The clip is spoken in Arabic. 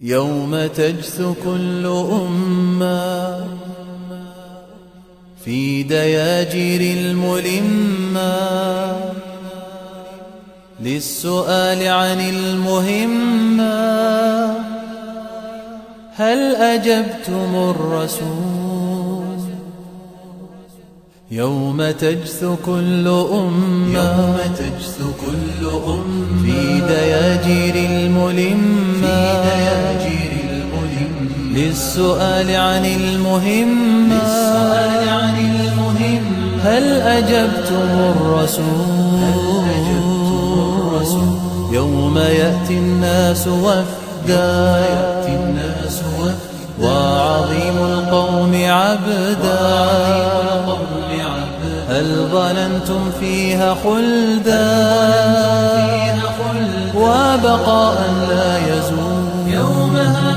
يوم تجثو كل أمة في دياجير الملمة للسؤال عن المهمة، هل أجبتم الرسول؟ يوم تجثو كل أمة في دياجير الملمة للسؤال عن المهمة، هل أجبتم الرسول؟ يوم يأتي الناس وفدا وعظيم القوم عبدا، هل ظننتم فيها خلدا وبقاء لا يزول؟